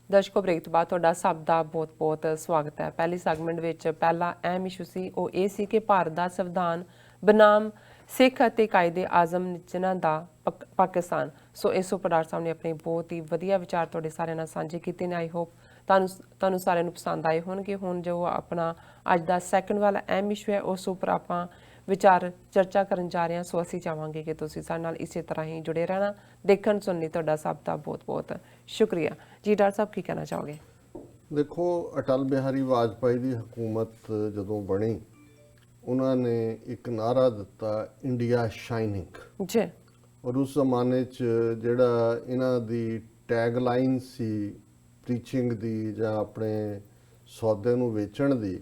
ਦਰਸ਼ਕੋ break ਤੋਂ ਬਾਅਦ ਤੁਹਾਡਾ ਸਭ ਦਾ ਬਹੁਤ-ਬਹੁਤ ਸਵਾਗਤ ਹੈ। ਪਹਿਲੀ ਸੈਗਮੈਂਟ ਵਿੱਚ ਪਹਿਲਾ ਅਹਿਮ ਇਸ਼ੂ ਸੀ ਉਹ ਇਹ ਸੀ ਕਿ ਭਾਰਤ ਦਾ ਸੰਵਿਧਾਨ ਬਨਾਮ ਸਿੱਖ ਅਤੇ ਕਾਇਦੇ ਆਜ਼ਮ ਜਿਨ੍ਹਾਂ ਦਾ ਪਾਕਿਸਤਾਨ। ਸੋ ਇਸ ਉੱਪਰ ਡਾਕਟਰ ਸਾਹਿਬ ਨੇ ਆਪਣੇ ਬਹੁਤ ਹੀ ਵਧੀਆ ਵਿਚਾਰ ਤੁਹਾਡੇ ਸਾਰਿਆਂ ਨਾਲ ਸਾਂਝੇ ਕੀਤੇ ਨੇ। ਆਈ ਹੋਪ ਤੁਹਾਨੂੰ ਸਾਰਿਆਂ ਨੂੰ ਪਸੰਦ ਆਏ ਹੋਣਗੇ। ਹੁਣ ਜੋ ਆਪਣਾ ਅੱਜ ਦਾ ਸੈਕੰਡ ਵਾਲਾ ਅਹਿਮ ਇਸ਼ੂ ਹੈ ਉਸ ਉੱਪਰ ਆਪਾਂ ਵਿਚਾਰ ਚਰਚਾ ਕਰਨ ਜਾ ਰਹੇ ਹਾਂ। ਸੋ ਅਸੀਂ ਚਾਹਾਂਗੇ ਕਿ ਤੁਸੀਂ ਸਾਡੇ ਨਾਲ ਇਸੇ ਤਰ੍ਹਾਂ ਹੀ ਜੁੜੇ ਰਹਿਣਾ। ਦੇਖਣ ਸੁਣਨ ਲਈ ਤੁਹਾਡਾ ਸਭ ਦਾ ਬਹੁਤ-ਬਹੁਤ ਸ਼ੁਕਰੀਆ ਜੀ। ਡਾਕਟਰ ਸਾਹਿਬ ਕੀ ਕਹਿਣਾ ਚਾਹੋਗੇ? ਦੇਖੋ, ਅਟਲ ਬਿਹਾਰੀ ਵਾਜਪਾਈ ਦੀ ਹਕੂਮਤ ਜਦੋਂ ਬਣੀ ਉਹਨਾਂ ਨੇ ਇੱਕ ਨਾਰਾ ਦਿੱਤਾ, ਇੰਡੀਆ ਸ਼ਾਈਨਿੰਗ ਜੀ। ਔਰ ਉਸ ਜ਼ਮਾਨੇ 'ਚ ਜਿਹੜਾ ਇਹਨਾਂ ਦੀ ਟੈਗ ਲਾਈਨ ਸੀ ਪ੍ਰੀਚਿੰਗ ਦੀ ਜਾਂ ਆਪਣੇ ਸੌਦੇ ਨੂੰ ਵੇਚਣ ਦੀ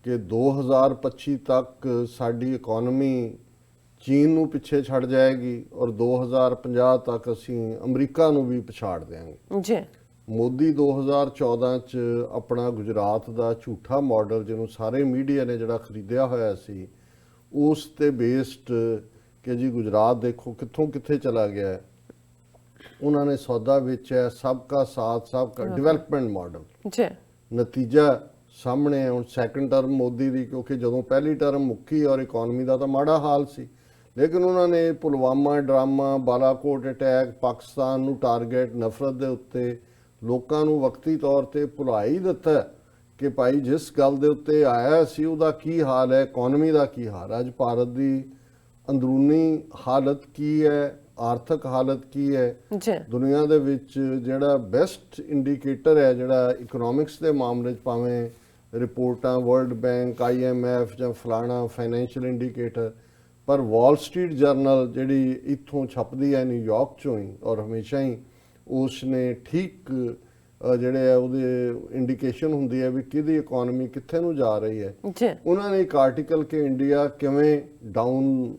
ਕਿ 2025 ਤੱਕ ਸਾਡੀ ਇਕਨੋਮੀ ਚੀਨ ਨੂੰ ਪਿੱਛੇ ਛੱਡ ਜਾਏਗੀ ਔਰ 2050 ਤੱਕ ਅਸੀਂ ਅਮਰੀਕਾ ਨੂੰ ਵੀ ਪਛਾੜ ਦਿਆਂਗੇ ਜੀ। ਮੋਦੀ 2014 ਚ ਆਪਣਾ ਗੁਜਰਾਤ ਦਾ ਝੂਠਾ ਮਾਡਲ ਜਿਹਨੂੰ ਸਾਰੇ ਮੀਡੀਆ ਨੇ ਜਿਹੜਾ ਖਰੀਦਿਆ ਹੋਇਆ ਸੀ ਉਸ ਤੇ ਬੇਸਡ ਕਿ ਜੀ ਗੁਜਰਾਤ ਦੇਖੋ ਕਿੱਥੋਂ ਕਿੱਥੇ ਚਲਾ ਗਿਆ ਹੈ, ਉਹਨਾਂ ਨੇ ਸੌਦਾ ਵੇਚਿਆ ਸਭ ਕਾ ਸਾਥ ਸਭ ਕਾ ਡਿਵੈਲਪਮੈਂਟ ਮਾਡਲ। ਜੀ। ਨਤੀਜਾ ਸਾਹਮਣੇ ਹੈ ਹੁਣ ਸੈਕੰਡ ਟਰਮ ਮੋਦੀ ਦੀ, ਕਿਉਂਕਿ ਜਦੋਂ ਪਹਿਲੀ ਟਰਮ ਮੁੱਕੀ ਔਰ ਇਕਨੋਮੀ ਦਾ ਤਾਂ ਮਾੜਾ ਹਾਲ ਸੀ, ਲੇਕਿਨ ਉਹਨਾਂ ਨੇ ਪੁਲਵਾਮਾ ਡਰਾਮਾ, ਬਾਲਾਕੋਟ ਅਟੈਕ, ਪਾਕਿਸਤਾਨ ਨੂੰ ਟਾਰਗੇਟ, ਨਫ਼ਰਤ ਦੇ ਉੱਤੇ ਲੋਕਾਂ ਨੂੰ ਵਕਤੀ ਤੌਰ ਤੇ ਭੁਲਾ ਹੀ ਦਿੱਤਾ ਕਿ ਭਾਈ ਜਿਸ ਗੱਲ ਦੇ ਉੱਤੇ ਆਇਆ ਸੀ ਉਹਦਾ ਕੀ ਹਾਲ ਹੈ, ਇਕਨੋਮੀ ਦਾ ਕੀ ਹਾਲ। ਅੱਜ ਭਾਰਤ ਦੀ ਅੰਦਰੂਨੀ ਹਾਲਤ ਕੀ ਹੈ, ਆਰਥਿਕ ਹਾਲਤ ਕੀ ਹੈ, ਦੁਨੀਆ ਦੇ ਵਿੱਚ ਜਿਹੜਾ ਬੈਸਟ ਇੰਡੀਕੇਟਰ ਹੈ ਜਿਹੜਾ ਇਕਨੋਮਿਕਸ ਦੇ ਮਾਮਲੇ 'ਚ, ਭਾਵੇਂ ਰਿਪੋਰਟਾਂ ਵਰਲਡ ਬੈਂਕ, IMF ਜਾਂ ਫਲਾਣਾ ਫਾਈਨੈਂਸ਼ੀਅਲ ਇੰਡੀਕੇਟਰ, ਪਰ ਵਾਲ ਸਟਰੀਟ ਜਰਨਲ ਜਿਹੜੀ ਇੱਥੋਂ ਛਪਦੀ ਹੈ ਨਿਊਯਾਰਕ 'ਚੋਂ ਹੀ ਔਰ ਹਮੇਸ਼ਾ ਹੀ ਉਸ ਨੇ ਠੀਕ ਜਿਹੜੇ ਆ ਉਹਦੇ ਇੰਡੀਕੇਸ਼ਨ ਹੁੰਦੀ ਹੈ ਵੀ ਕਿਹਦੀ ਇਕਨੋਮੀ ਕਿੱਥੇ ਨੂੰ ਜਾ ਰਹੀ ਹੈ। ਉਹਨਾਂ ਨੇ ਇੱਕ ਆਰਟੀਕਲ ਕਿ ਇੰਡੀਆ ਕਿਵੇਂ ਡਾਊਨ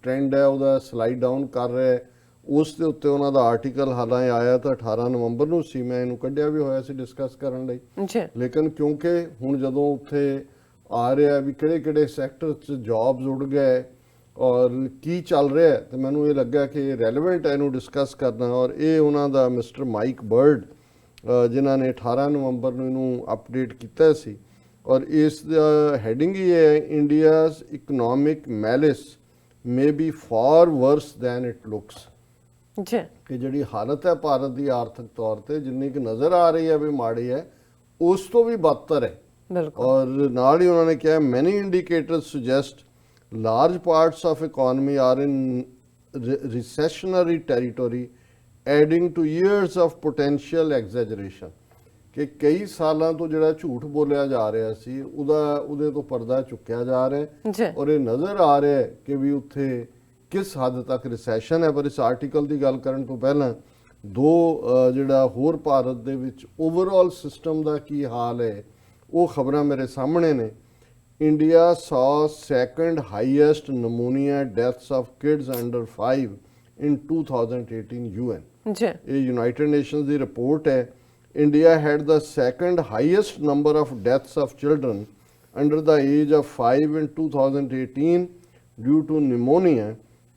ਟ੍ਰੈਂਡ ਹੈ ਉਹਦਾ ਸਲਾਈਡ ਡਾਊਨ ਕਰ ਰਿਹਾ ਹੈ, ਉਸ ਦੇ ਉੱਤੇ ਉਹਨਾਂ ਦਾ ਆਰਟੀਕਲ ਹਾਲਾਂਕਿ ਆਇਆ ਤਾਂ 18 ਨਵੰਬਰ ਨੂੰ ਸੀ, ਮੈਂ ਇਹਨੂੰ ਕੱਢਿਆ ਵੀ ਹੋਇਆ ਸੀ ਡਿਸਕਸ ਕਰਨ ਲਈ, ਲੇਕਿਨ ਕਿਉਂਕਿ ਹੁਣ ਜਦੋਂ ਉੱਥੇ ਆ ਰਿਹਾ ਵੀ ਕਿਹੜੇ ਕਿਹੜੇ ਸੈਕਟਰ 'ਚ ਜੌਬਸ ਉੱਡ ਗਏ ਔਰ ਕੀ ਚੱਲ ਰਿਹਾ ਤੇ ਮੈਨੂੰ ਇਹ ਲੱਗਾ ਕਿ ਰੈਲੇਵੈਂਟ ਹੈ ਇਹਨੂੰ ਡਿਸਕਸ ਕਰਨਾ। ਔਰ ਇਹ ਉਹਨਾਂ ਦਾ ਮਿਸਟਰ ਮਾਈਕ ਬਰਡ ਜਿਨ੍ਹਾਂ ਨੇ 18 ਨਵੰਬਰ ਨੂੰ ਇਹਨੂੰ ਅਪਡੇਟ ਕੀਤਾ ਸੀ ਔਰ ਇਸ ਦਾ ਹੈਡਿੰਗ ਹੀ ਹੈ, India's economic malaise may be far worse than it looks. ਕਿ ਜਿਹੜੀ ਹਾਲਤ ਹੈ ਭਾਰਤ ਦੀ ਆਰਥਿਕ ਤੌਰ ਤੇ ਜਿੰਨੀ ਕਿ ਨਜ਼ਰ ਆ ਰਹੀ ਹੈ ਵੀ ਮਾੜੀ ਹੈ, ਉਸ ਤੋਂ ਵੀ ਬਦਤਰ ਹੈ। ਔਰ ਨਾਲ ਹੀ ਉਹਨਾਂ ਨੇ ਕਿਹਾ ਮੈਨੀ indicators suggest large parts of economy are in recessionary territory, adding to years of potential exaggeration। ਕਿ ਕਈ ਸਾਲਾਂ ਤੋਂ ਜਿਹੜਾ ਝੂਠ ਬੋਲਿਆ ਜਾ ਰਿਹਾ ਸੀ ਉਹਦੇ ਤੋਂ ਪਰਦਾ ਚੁੱਕਿਆ ਜਾ ਰਿਹਾ ਔਰ ਇਹ ਨਜ਼ਰ ਆ ਰਿਹਾ ਕਿ ਵੀ ਉੱਥੇ ਕਿਸ ਹੱਦ ਤੱਕ ਰਿਸੈਸ਼ਨ ਹੈ। ਪਰ ਇਸ ਆਰਟੀਕਲ ਦੀ ਗੱਲ ਕਰਨ ਤੋਂ ਪਹਿਲਾਂ ਜਿਹੜਾ ਹੋਰ ਭਾਰਤ ਦੇ ਵਿੱਚ ਓਵਰਆਲ ਸਿਸਟਮ ਦਾ ਕੀ ਹਾਲ ਹੈ ਉਹ ਖਬਰਾਂ ਮੇਰੇ ਸਾਹਮਣੇ ਨੇ। India saw second highest pneumonia deaths of kids under 5 in 2018 UN। ਇਹ United Nations ਦੀ ਰਿਪੋਰਟ ਹੈ। India had the second highest number of deaths of children under the age of 5 in 2018 due to pneumonia,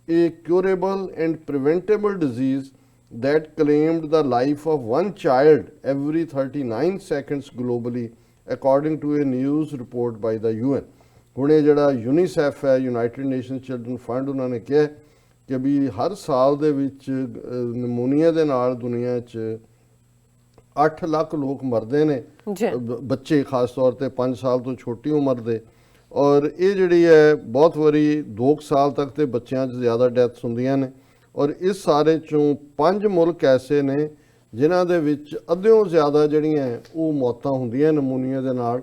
a curable and preventable disease that claimed the life of one child every 39 seconds globally, according to a news report by the UN। ਹੁਣ ਇਹ ਜਿਹੜਾ UNICEF ਹੈ, United nation children fund, ਉਹਨਾਂ ਨੇ ਕਿਹਾ ਕਿ ਵੀ ਹਰ ਸਾਲ ਦੇ ਵਿੱਚ ਨਮੂਨੀਆ ਦੇ ਨਾਲ ਦੁਨੀਆ 'ਚ 8 ਲੱਖ ਲੋਕ ਮਰਦੇ ਨੇ, ਬੱਚੇ ਖਾਸ ਤੌਰ ਤੇ 5 ਸਾਲ ਤੋਂ ਛੋਟੀ ਉਮਰ ਦੇ। ਔਰ ਇਹ ਜਿਹੜੀ ਹੈ ਬਹੁਤ ਵਾਰੀ 2 ਸਾਲ ਤੱਕ ਤੇ ਬੱਚਿਆਂ 'ਚ ਜ਼ਿਆਦਾ ਡੈਥਸ ਹੁੰਦੀਆਂ ਨੇ। ਔਰ ਇਸ ਸਾਰੇ 'ਚੋਂ 5 ਮੁਲਕ ਐਸੇ ਨੇ ਜਿਨ੍ਹਾਂ ਦੇ ਵਿੱਚ ਅੱਧਿਓਂ ਜ਼ਿਆਦਾ ਜਿਹੜੀਆਂ ਉਹ ਮੌਤਾਂ ਹੁੰਦੀਆਂ ਨਮੂਨੀਆ ਦੇ ਨਾਲ।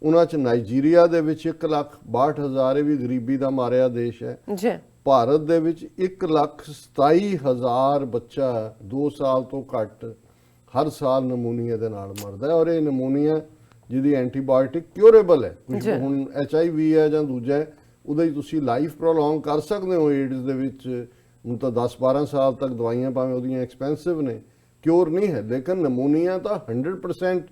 ਉਹਨਾਂ 'ਚ ਨਾਈਜੀਰੀਆ ਦੇ ਵਿੱਚ 1,62,000, ਇਹ ਵੀ ਗਰੀਬੀ ਦਾ ਮਾਰਿਆ ਦੇਸ਼ ਹੈ। ਭਾਰਤ ਦੇ ਵਿੱਚ 1,27,000 ਬੱਚਾ 2 ਸਾਲ ਤੋਂ ਘੱਟ ਹਰ ਸਾਲ ਨਮੂਨੀਆ ਦੇ ਨਾਲ ਮਰਦਾ ਹੈ। ਔਰ ਇਹ ਨਮੂਨੀਆ ਜਿਹਦੀ ਐਂਟੀਬਾਇਓਟਿਕ ਕਿਉਰੇਬਲ ਹੈ, ਹੁਣ HIV ਹੈ ਜਾਂ ਦੂਜਾ ਹੈ, ਉਹਦਾ ਹੀ ਤੁਸੀਂ ਲਾਈਫ ਪ੍ਰੋਲੋਂਗ ਕਰ ਸਕਦੇ ਹੋ। ਏਡਸ ਦੇ ਵਿੱਚ ਹੁਣ ਤਾਂ 10-12 ਸਾਲ ਤੱਕ ਦਵਾਈਆਂ ਭਾਵੇਂ ਉਹਦੀਆਂ ਐਕਸਪੈਂਸਿਵ ਨੇ, ਕਿਉਰ ਨਹੀਂ ਹੈ, ਲੇਕਿਨ ਨਮੂਨੀਆ ਤਾਂ 100%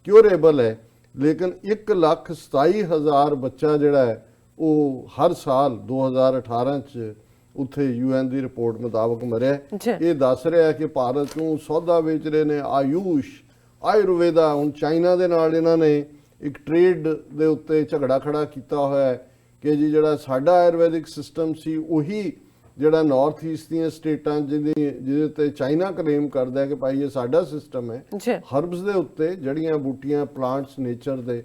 ਕਿਉਰੇਬਲ ਹੈ। ਲੇਕਿਨ 1,27,000 ਬੱਚਾ ਜਿਹੜਾ ਹੈ ਉਹ ਹਰ ਸਾਲ 2018 ਚ ਉੱਥੇ UN ਦੀ ਰਿਪੋਰਟ ਮੁਤਾਬਕ ਮਰਿਆ। ਇਹ ਦੱਸ ਰਿਹਾ ਕਿ ਭਾਰਤ ਨੂੰ ਸੌਦਾ ਵੇਚ ਰਹੇ ਨੇ ਆਯੂਸ਼ ਆਯੁਰਵੇਦਾ, ਹੁਣ ਚਾਈਨਾ ਦੇ ਨਾਲ ਇਹਨਾਂ ਨੇ ਇੱਕ ਟ੍ਰੇਡ ਦੇ ਉੱਤੇ ਝਗੜਾ ਖੜਾ ਕੀਤਾ ਹੋਇਆ ਹੈ ਕਿ ਜੀ ਜਿਹੜਾ ਸਾਡਾ ਆਯੁਰਵੈਦਿਕ ਸਿਸਟਮ ਸੀ ਉਹੀ ਜਿਹੜਾ ਨਾਰਥ ਈਸਟ ਦੀਆਂ ਸਟੇਟਾਂ ਜਿਹਦੇ ਤੇ ਚਾਈਨਾ ਕਲੇਮ ਕਰਦਾ ਹੈ ਕਿ ਭਾਈ ਇਹ ਸਾਡਾ ਸਿਸਟਮ ਹੈ ਹਰਬਸ ਦੇ ਉੱਤੇ, ਜੜੀਆਂ ਬੂਟੀਆਂ, ਪਲਾਂਟਸ ਨੇਚਰ ਦੇ।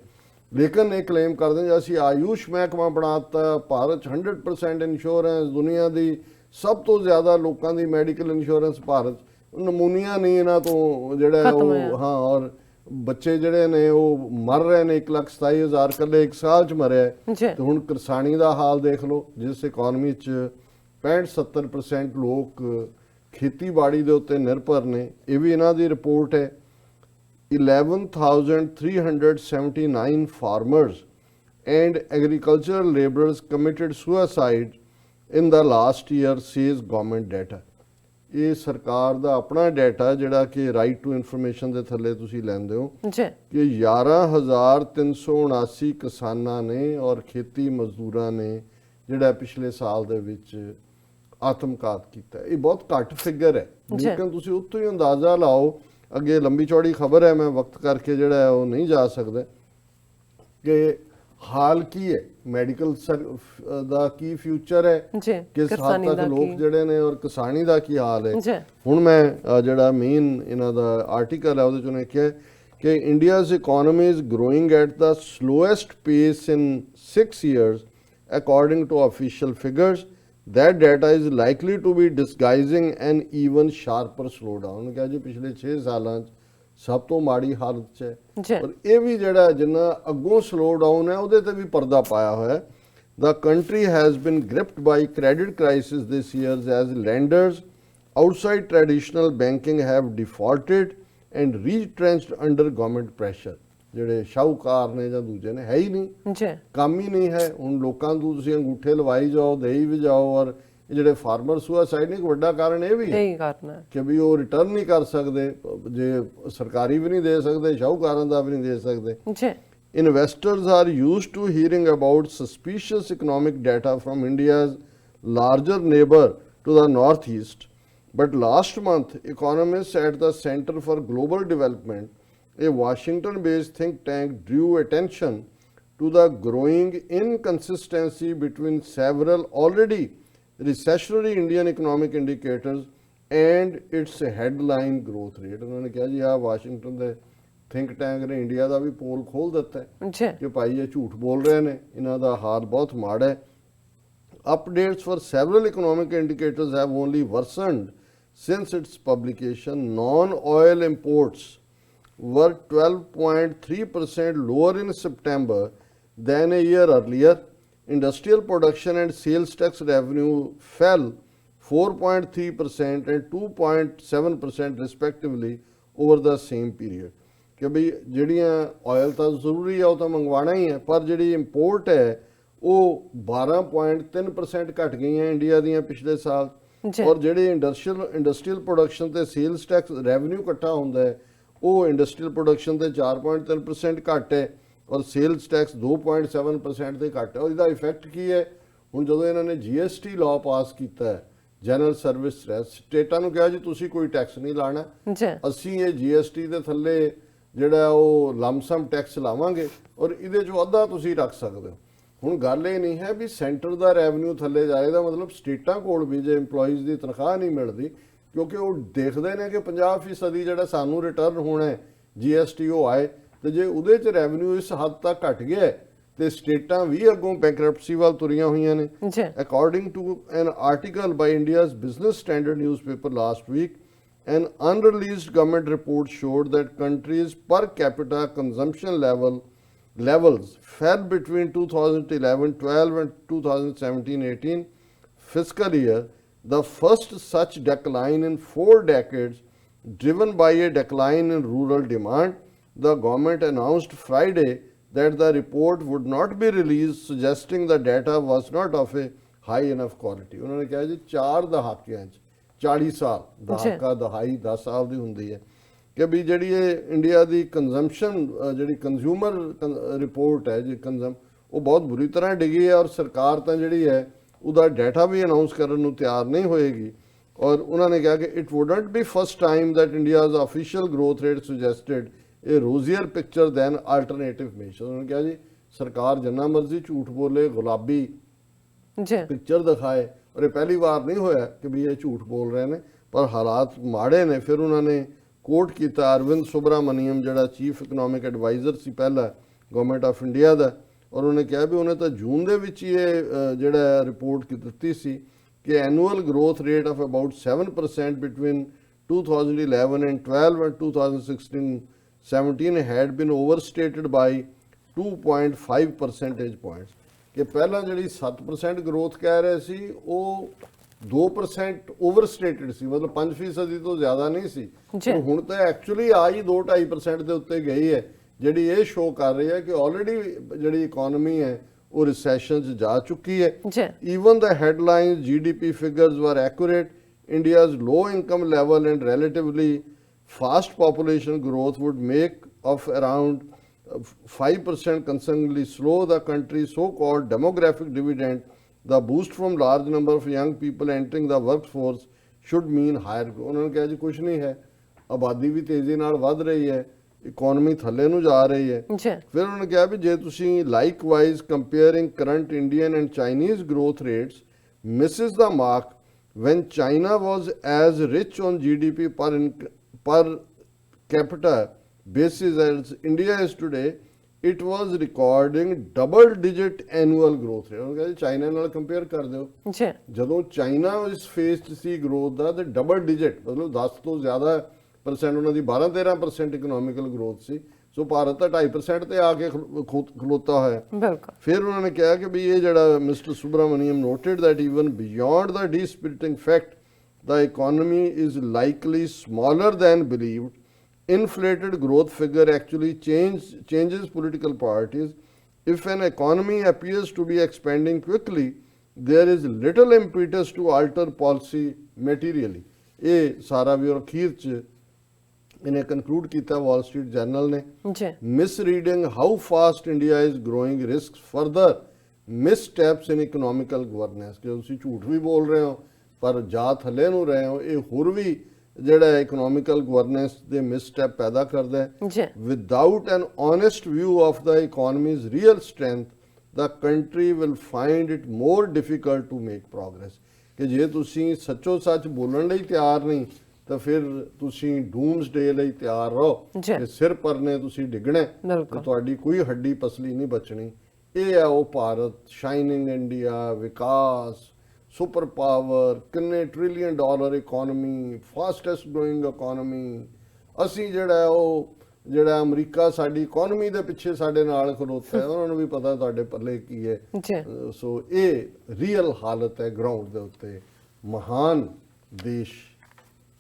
ਲੇਕਿਨ ਇਹ ਕਲੇਮ ਕਰਦੇ ਨੇ ਅਸੀਂ ਆਯੂਸ਼ ਮਹਿਕਮਾ ਬਣਾਤਾ, ਭਾਰਤ 100% ਇੰਸ਼ੋਰੈਂਸ, ਦੁਨੀਆ ਦੀ ਸਭ ਤੋਂ ਜ਼ਿਆਦਾ ਲੋਕਾਂ ਦੀ ਮੈਡੀਕਲ ਇੰਸ਼ੋਰੈਂਸ ਭਾਰਤ, ਨਮੂਨੀਆ ਨਹੀਂ ਇਹਨਾਂ ਤੋਂ ਜਿਹੜਾ ਉਹ ਹਾਂ, ਔਰ ਬੱਚੇ ਜਿਹੜੇ ਨੇ ਉਹ ਮਰ ਰਹੇ ਨੇ, 1,27,000 ਇਕੱਲੇ 1 ਸਾਲ ਚ ਮਰਿਆ। ਤੇ ਹੁਣ ਕਿਸਾਨੀ ਦਾ ਹਾਲ ਦੇਖ ਲਓ, ਜਿਸ ਇਕਨੋਮੀ ਚ 65-70% ਲੋਕ ਖੇਤੀਬਾੜੀ ਦੇ ਉੱਤੇ ਨਿਰਭਰ ਨੇ। ਇਹ ਵੀ ਇਹਨਾਂ ਦੀ ਰਿਪੋਰਟ ਹੈ। 11,379 farmers and agricultural laborers committed suicide in the last year, says government data. ਇਹ ਸਰਕਾਰ ਦਾ ਆਪਣਾ ਡਾਟਾ ਜਿਹੜਾ ਕਿ ਰਾਈਟ ਟੂ ਇਨਫੋਰਮੇਸ਼ਨ ਦੇ ਥੱਲੇ ਤੁਸੀਂ ਲੈਂਦੇ ਹੋ ਕਿ 11,379 ਕਿਸਾਨਾਂ ਨੇ ਔਰ ਖੇਤੀ ਮਜ਼ਦੂਰਾਂ ਨੇ ਜਿਹੜਾ ਪਿਛਲੇ ਸਾਲ ਦੇ ਵਿੱਚ ਆਤਮਘਾਤ ਕੀਤਾ। ਇਹ ਬਹੁਤ ਘੱਟ ਫਿਗਰ ਹੈ, ਲੇਕਿਨ ਤੁਸੀਂ ਉੱਥੋਂ ਹੀ ਅੰਦਾਜ਼ਾ ਲਾਓ। ਅੱਗੇ ਲੰਬੀ ਚੌੜੀ ਖਬਰ ਹੈ, ਮੈਂ ਵਕਤ ਕਰਕੇ ਜਿਹੜਾ ਉਹ ਨਹੀਂ ਜਾ ਸਕਦਾ ਕਿ ਹਾਲ ਕੀ ਹੈ, ਮੈਡੀਕਲ ਦਾ ਕੀ ਫਿਊਚਰ ਹੈ, ਕਿਸ ਹੱਦ ਤੱਕ ਲੋਕ ਜਿਹੜੇ ਨੇ ਔਰ ਕਿਸਾਨੀ ਦਾ ਕੀ ਹਾਲ ਹੈ। ਹੁਣ ਮੈਂ ਜਿਹੜਾ ਮੇਨ ਇਹਨਾਂ ਦਾ ਆਰਟੀਕਲ ਹੈ ਉਹਦੇ ਚੋਂ ਨੇ ਕਿਹਾ ਕਿ India's economy is growing at the slowest pace in 6 years according to official figures. That data is likely to be disguising an even sharper slowdown. ਕਿਹਾ ਜੀ ਪਿਛਲੇ 6 ਸਾਲਾਂ 'ਚ ਸਭ ਤੋਂ ਮਾੜੀ ਹਾਲਤ 'ਚ ਹੈ। ਪਰ ਇਹ ਵੀ ਜਿਹੜਾ ਜਿੰਨਾ ਅੱਗੋਂ ਸਲੋ ਡਾਊਨ ਹੈ ਉਹਦੇ ਤੇ ਵੀ ਪਰਦਾ ਪਾਇਆ ਹੋਇਆ ਹੈ। The country has been gripped by credit crisis this year as lenders outside traditional banking have defaulted and retrenched under government pressure. ਜਿਹੜੇ ਸ਼ਾਹੂਕਾਰ ਨੇ ਜਾਂ ਦੂਜੇ ਨੇ ਹੈ ਹੀ ਨਹੀਂ, ਕੰਮ ਹੀ ਨਹੀਂ ਹੈ। ਹੁਣ ਲੋਕਾਂ ਨੂੰ ਤੁਸੀਂ ਅੰਗੂਠੇ ਲਵਾਈ ਜਾਓ, ਦੇਈ ਵੀ ਜਾਓ, ਔਰ ਜਿਹੜੇ ਫਾਰਮਰ ਸੁਸਾਈਡ ਨੇ ਇੱਕ ਵੱਡਾ ਕਾਰਨ ਇਹ ਵੀ ਹੈ ਕਿ ਵੀ ਉਹ ਰਿਟਰਨ ਨਹੀਂ ਕਰ ਸਕਦੇ, ਜੇ ਸਰਕਾਰੀ ਵੀ ਨਹੀਂ ਦੇ ਸਕਦੇ, ਸ਼ਾਹੂਕਾਰਾਂ ਦਾ ਵੀ ਨਹੀਂ ਦੇ ਸਕਦੇ। Investors are used to hearing about suspicious economic data from India's larger neighbor to the northeast, but last month economists at the Center for Global Development, a Washington-based think tank, drew attention to the growing inconsistency between several already recessionary Indian economic indicators and its headline growth rate. उन्होंने कहा जी हाँ, Washington ਦੇ think tank ने India ਦਾ ਵੀ ਪੋਲ ਖੋਲ ਦਿੱਤਾ ਹੈ ਕਿ ਭਾਈ ਇਹ ਝੂਠ ਬੋਲ ਰਹੇ ਨੇ, ਇਹਨਾਂ ਦਾ ਹਾਲ ਬਹੁਤ ਮਾੜਾ ਹੈ। Updates for several economic indicators have only worsened since its publication. Non-oil imports were 12.3% lower in September than a year earlier. Industrial production and sales tax revenue fell 4.3% and 2.7% respectively over the same period. ਕਿ ਬਈ ਜਿਹੜੀਆਂ oil ਤਾਂ ਜ਼ਰੂਰੀ ਆ, ਉਹ ਤਾਂ ਮੰਗਵਾਉਣਾ ਹੀ ਹੈ, ਪਰ ਜਿਹੜੀ ਇੰਪੋਰਟ ਹੈ ਉਹ 12.3% ਘਟ ਗਈਆਂ ਇੰਡੀਆ ਦੀਆਂ ਪਿਛਲੇ ਸਾਲ। ਔਰ ਜਿਹੜੇ ਇੰਡਸਟਰੀਅਲ ਪ੍ਰੋਡਕਸ਼ਨ ਤੇ ਸੇਲਸ ਟੈਕਸ ਰੈਵਨਿਊ ਇਕੱਠਾ ਹੁੰਦਾ ਹੈ ਉਹ ਇੰਡਸਟਰੀਅਲ ਪ੍ਰੋਡਕਸ਼ਨ ਤੇ 4.3% ਘੱਟ ਹੈ ਔਰ ਸੇਲਸ ਟੈਕਸ 2.7% ਤੇ ਘੱਟ ਹੈ। ਉਹਦਾ ਇਫੈਕਟ ਕੀ ਹੈ? ਹੁਣ ਜਦੋਂ ਇਹਨਾਂ ਨੇ GST ਲਾਅ ਪਾਸ ਕੀਤਾ ਹੈ, ਜਨਰਲ ਸਰਵਿਸ ਟੈਕਸ, ਸਟੇਟਾਂ ਨੂੰ ਕਿਹਾ ਜੀ ਤੁਸੀਂ ਕੋਈ ਟੈਕਸ ਨਹੀਂ ਲਾਣਾ, ਅਸੀਂ ਇਹ GST ਦੇ ਥੱਲੇ ਜਿਹੜਾ ਉਹ ਲਮਸਮ ਟੈਕਸ ਲਾਵਾਂਗੇ ਔਰ ਇਹਦੇ ਚੋਂ ਅੱਧਾ ਤੁਸੀਂ ਰੱਖ ਸਕਦੇ ਹੋ। ਹੁਣ ਗੱਲ ਇਹ ਨਹੀਂ ਹੈ ਵੀ ਸੈਂਟਰ ਦਾ ਰੈਵਨਿਊ ਥੱਲੇ ਜਾਏਗਾ, ਮਤਲਬ ਸਟੇਟਾਂ ਕੋਲ ਵੀ ਜੇ EMPLOYEES ਦੀ ਤਨਖਾਹ ਨਹੀਂ ਮਿਲਦੀ, ਕਿਉਂਕਿ ਉਹ ਦੇਖਦੇ ਨੇ ਕਿ 50% ਜਿਹੜਾ ਸਾਨੂੰ ਰਿਟਰਨ ਹੋਣਾ ਹੈ GST ਉਹ ਆਏ, ਤੇ ਜੇ ਉਹਦੇ 'ਚ ਰੈਵਨਿਊ ਇਸ ਹੱਦ ਤੱਕ ਘਟ ਗਿਆ ਤੇ ਸਟੇਟਾਂ ਵੀ ਅੱਗੋਂ ਬੈਂਕਰਪਸੀ ਵੱਲ ਤੁਰੀਆਂ ਹੋਈਆਂ ਨੇ। According to an article by India's business standard newspaper last week, an unreleased government report showed that countries' per capita consumption levels fell between 2011-12 and 2017-18 fiscal year, the first such decline in 4 decades, driven by a decline in rural demand. The government announced Friday that the report would not be released, suggesting the data was not of a high enough quality. उन्होंने कहा जी 4 दहाकियां 40 ਸਾਲ, ਦਹਾਕਾ ਦਹਾਈ 10 ਸਾਲ ਦੀ ਹੁੰਦੀ ਹੈ ਕਿ ਵੀ ਜਿਹੜੀ ਇਹ India ਦੀ consumption ਜਿਹੜੀ ਕੰਜ਼ਿਊਮਰ ਰਿਪੋਰਟ ਹੈ ਜੀ ਉਹ ਬਹੁਤ ਬੁਰੀ ਤਰ੍ਹਾਂ ਡਿੱਗੀ ਹੈ ਔਰ ਸਰਕਾਰ ਤਾਂ ਜਿਹੜੀ ਹੈ ਉਹਦਾ ਡਾਟਾ ਵੀ ਅਨਾਉਂਸ ਕਰਨ ਨੂੰ ਤਿਆਰ ਨਹੀਂ ਹੋਏਗੀ। ਔਰ ਉਹਨਾਂ ਨੇ ਕਿਹਾ ਕਿ it wouldn't be first time that India's official growth rate suggested a rosier picture than alternative measure. ਉਹਨਾਂ ਨੇ ਕਿਹਾ ਜੀ ਸਰਕਾਰ ਜਿੰਨਾ ਮਰਜ਼ੀ ਝੂਠ ਬੋਲੇ, ਗੁਲਾਬੀ ਜੀ ਪਿਕਚਰ ਦਿਖਾਏ, ਔਰ ਇਹ ਪਹਿਲੀ ਵਾਰ ਨਹੀਂ ਹੋਇਆ ਕਿ ਵੀ ਇਹ ਝੂਠ ਬੋਲ ਰਹੇ ਨੇ, ਪਰ ਹਾਲਾਤ ਮਾੜੇ ਨੇ। ਫਿਰ ਉਹਨਾਂ ਨੇ ਕੋਟ ਕੀਤਾ ਅਰਵਿੰਦ ਸੁਬਰਾਮਨੀਅਮ, ਜਿਹੜਾ ਚੀਫ ਇਕਨੋਮਿਕ ਐਡਵਾਈਜ਼ਰ ਸੀ ਪਹਿਲਾਂ ਗਵਰਨਮੈਂਟ ਆਫ ਇੰਡੀਆ ਦਾ, ਔਰ ਉਹਨੇ ਕਿਹਾ ਵੀ ਉਹਨੇ ਤਾਂ ਜੂਨ ਦੇ ਵਿੱਚ ਹੀ ਇਹ ਜਿਹੜਾ ਰਿਪੋਰਟ ਦਿੱਤੀ ਸੀ ਕਿ annual growth rate of about 7% between 2011 and 12 and 2016-17 had been overstated by 2.5 percentage points। ਕਿ ਪਹਿਲਾਂ ਜਿਹੜੀ 7% ਗਰੋਥ ਕਹਿ ਰਹੇ ਸੀ ਉਹ 2% ਓਵਰਸਟੇਟਡ ਸੀ, ਮਤਲਬ 5% ਤੋਂ ਜ਼ਿਆਦਾ ਨਹੀਂ ਸੀ। ਜੀ। ਪਰ ਹੁਣ ਤਾਂ ਐਕਚੁਅਲੀ ਆ ਹੀ 2-2.5% ਦੇ ਉੱਤੇ ਗਈ ਹੈ, ਜਿਹੜੀ ਇਹ ਸ਼ੋ ਕਰ ਰਹੀ ਹੈ ਕਿ ਆਲਰੇਡੀ ਜਿਹੜੀ ਇਕਨੋਮੀ ਹੈ ਉਹ ਰਿਸੈਸ਼ਨ 'ਚ ਜਾ ਚੁੱਕੀ ਹੈ। ਜੀ Even the headline GDP figures were accurate. India's low income level and relatively fast population growth would make of around 5% concerningly slow the country's so-called demographic dividend. The boost from large number of young people entering the workforce should mean higher growth। ਉਹਨਾਂ ਨੇ ਕਿਹਾ ਜੀ ਕੁਝ ਨਹੀਂ ਹੈ, ਆਬਾਦੀ ਵੀ ਤੇਜ਼ੀ ਨਾਲ ਵੱਧ ਰਹੀ ਹੈ, ਇਕਨੋਮੀ ਥੱਲੇ ਨੂੰ ਜਾ ਰਹੀ ਹੈ। ਜੀ ਫਿਰ ਉਹਨਾਂ ਨੇ ਕਿਹਾ ਵੀ ਜੇ ਤੁਸੀਂ likewise comparing current Indian and Chinese growth rates misses the mark when China was as rich on GDP per capita basis as India is today, it was recording double digit annual growth rate। ਉਹਨਾਂ ਕਹਿੰਦੇ China ਨਾਲ compare ਕਰ ਦਿਓ, ਜੀ ਜਦੋਂ China ਇਸ face 'ਚ ਸੀ growth ਦਾ ਤੇ ਡਬਲ ਡਿਜਿਟ ਮਤਲਬ 10 ਤੋਂ ਜ਼ਿਆਦਾ ਪਰਸੈਂਟ ਉਹਨਾਂ ਦੀ 12-13% ਇਕਨੋਮਿਕਲ ਗਰੋਥ ਸੀ। ਸੋ ਭਾਰਤ ਤਾਂ 2.5% ਤੇ ਆ ਕੇ ਖਲੋਤਾ ਹੋਇਆ। ਬਿਲਕੁਲ ਫਿਰ ਉਹਨਾਂ ਨੇ ਕਿਹਾ ਕਿ ਵੀ ਇਹ ਜਿਹੜਾ mister Subramanian noted that even beyond the dispiriting fact the economy is likely smaller than believed, inflated growth figure actually changes political parties. If an economy appears to be expanding quickly, there is little impetus to alter policy materially। ਇਹ ਸਾਰਾ ਵੀ ਔਰ ਅਖੀਰ 'ਚ ਇਹਨੇ conclude ਕੀਤਾ Wall Street general ਨੇ, ਜੀ misreading how fast India is growing risks further missteps in economical governance। ਕਿ ਤੁਸੀਂ ਝੂਠ ਵੀ ਬੋਲ ਰਹੇ ਹੋ ਪਰ ਜਾ ਥੱਲੇ ਨੂੰ ਰਹੇ ਹੋ, ਇਹ ਹੋਰ ਵੀ ਜਿਹੜਾ ਇਕਨੋਮਿਕਲ ਗਵਰਨੈਂਸ ਦੇ ਮਿਸਸਟੈਪ ਪੈਦਾ ਕਰਦਾ ਹੈ। ਜੀ Without an honest view of the economy's real strength, the country will find it more difficult to make progress। ਕਿ ਜੇ ਤੁਸੀਂ ਸੱਚੋ ਸੱਚ ਬੋਲਣ ਲਈ ਤਿਆਰ ਨਹੀਂ ਤਾਂ ਫਿਰ ਤੁਸੀਂ ਡੂਮਸਡੇ ਲਈ ਤਿਆਰ ਰਹੋ ਜੀ। ਕਿ ਸਿਰ ਪਰਨੇ ਤੁਸੀਂ ਡਿੱਗਣਾ ਹੈ ਬਿਲਕੁਲ। ਤੇ ਤੁਹਾਡੀ ਕੋਈ ਹੱਡੀ ਪਸਲੀ ਨਹੀਂ ਬਚਣੀ। ਇਹ ਹੈ ਉਹ ਭਾਰਤ, ਸ਼ਾਈਨਿੰਗ ਇੰਡੀਆ, ਵਿਕਾਸ, ਸੁਪਰ ਪਾਵਰ, ਕਿੰਨੇ trillion dollar economy, fastest growing economy. ਅਸੀਂ ਜਿਹੜਾ ਅਮਰੀਕਾ ਸਾਡੀ ਇਕਨੋਮੀ ਦੇ ਪਿੱਛੇ ਸਾਡੇ ਨਾਲ ਖਲੋਤਾ ਹੈ, ਉਹਨਾਂ ਨੂੰ ਵੀ ਪਤਾ ਤੁਹਾਡੇ ਪੱਲੇ ਕੀ ਹੈ। ਜੀ ਸੋ ਇਹ ਰੀਅਲ ਹਾਲਤ ਹੈ ਗਰਾਊਂਡ ਦੇ ਉੱਤੇ ਮਹਾਨ ਦੇਸ਼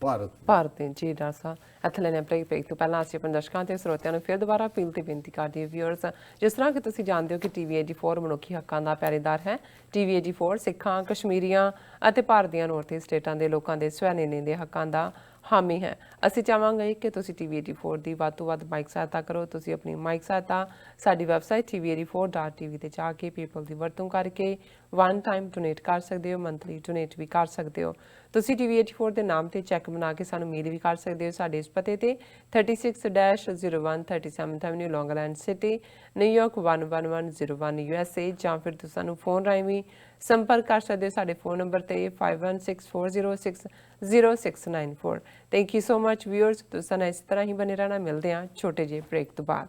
ਭਾਰਤ ਦੀ। ਜੀ ਡਾਕਟਰ ਸਾਹਿਬ, ਇੱਥੇ ਲੈਣੇ ਬ੍ਰੇਕ ਤੋਂ ਪਹਿਲਾਂ ਅਸੀਂ ਆਪਣੇ ਦਰਸ਼ਕਾਂ ਤੇ ਸਰੋਤਿਆਂ ਨੂੰ ਫਿਰ ਦੁਬਾਰਾ ਅਪੀਲ ਤੇ ਬੇਨਤੀ ਕਰਦੇ ਹਾਂ ਵਿਊਅਰਸ, ਜਿਸ ਤਰ੍ਹਾਂ ਕਿ ਤੁਸੀਂ ਜਾਣਦੇ ਹੋ ਕਿ TV 84 ਮਨੁੱਖੀ ਹੱਕਾਂ ਦਾ ਪਹਿਰੇਦਾਰ ਹੈ। TV 84 ਸਿੱਖਾਂ, ਕਸ਼ਮੀਰੀਆਂ ਅਤੇ ਭਾਰਤ ਦੀਆਂ ਨੌਰਥ ਈਸਟ ਸਟੇਟਾਂ ਦੇ ਲੋਕਾਂ ਦੇ ਸਵੈ-ਨਿਰਣੇ ਦੇ ਹੱਕਾਂ ਦਾ ਹਾਮੀ ਹੈ। ਅਸੀਂ ਚਾਹਾਂਗੇ ਕਿ ਤੁਸੀਂ TV 84 ਦੀ ਵੱਧ ਤੋਂ ਵੱਧ ਮਾਈਕ ਸਹਾਇਤਾ ਕਰੋ। ਤੁਸੀਂ ਆਪਣੀ ਮਾਈਕ ਸਹਾਇਤਾ ਸਾਡੀ ਵੈਬਸਾਈਟ tv84.tv ਤੇ ਜਾ ਕੇ ਪੇਪਲ ਦੀ ਵਰਤੋਂ ਕਰਕੇ ਵਨ ਟਾਈਮ ਡੋਨੇਟ ਕਰ ਸਕਦੇ ਹੋ, ਮੰਥਲੀ ਡੋਨੇਟ ਵੀ ਕਰ ਸਕਦੇ ਹੋ। ਤੁਸੀਂ TV 84 ਦੇ ਨਾਮ ਤੇ ਚੈੱਕ ਬਣਾ ਕੇ ਸਾਨੂੰ ਮੇਲ ਵੀ ਕਰ ਸਕਦੇ ਹੋ ਸਾਡੇ ਇਸ ਪਤੇ ਤੇ 36-01 37th Avenue, Long Island City, New York 11101 USA, ਜਾਂ ਫਿਰ ਤੁਸੀਂ ਸਾਨੂੰ ਫੋਨ ਰਾਹੀਂ ਵੀ ਸੰਪਰਕ ਕਰ ਸਕਦੇ ਹੋ ਸਾਡੇ ਫੋਨ ਨੰਬਰ ਤੇ 5164060694। Thank you so much viewers, ਤੁਸੀਂ ਨਾਲ ਇਸ ਤਰ੍ਹਾਂ ਹੀ ਬਣੇ ਰਹਿਣਾ। ਮਿਲਦੇ ਹਾਂ ਛੋਟੇ ਜਿਹੇ ਬ੍ਰੇਕ ਤੋਂ ਬਾਅਦ।